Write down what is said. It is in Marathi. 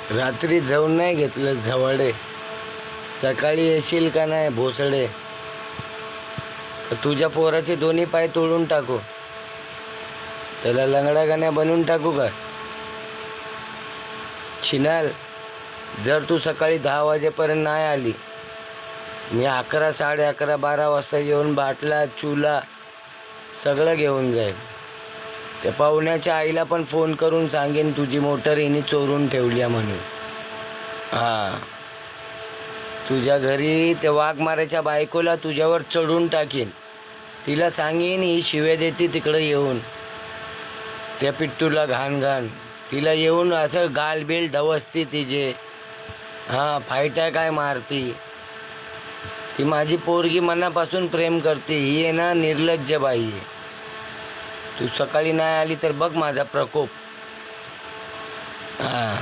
रात्री जाऊन नाही घेतलं झवाडे, सकाळी येशील का नाही भोसडे? तुझ्या पोराचे दोन्ही पाय तोडून टाकू, त्याला लंगडा गाण्या बनवून टाकू का? छिनाल, जर तू सकाळी 10 वाजेपर्यंत नाही आली, मी 11, 11:30, 12 वाजता येऊन बाटला चुला सगळं घेऊन जाईल. त्या पाहुण्याच्या आईला पण फोन करून सांगेन तुझी मोटर हिने चोरून ठेवली आहे म्हणून. हां, तुझ्या घरी त्या वाघमाऱ्याच्या बायकोला तुझ्यावर चढून टाकीन. तिला सांगेन ही शिव्या देते तिकडं येऊन, त्या पिट्टूला घाण घाण. तिला येऊन असं गालबेल डवसती तिचे. हां, फायट्या काय मारती. ती माझी पोरगी मनापासून प्रेम करते. ही आहे ना निर्लज्ज बाई आहे. तू सकाळी नाही आली तर बघ माझा प्रकोप. हां.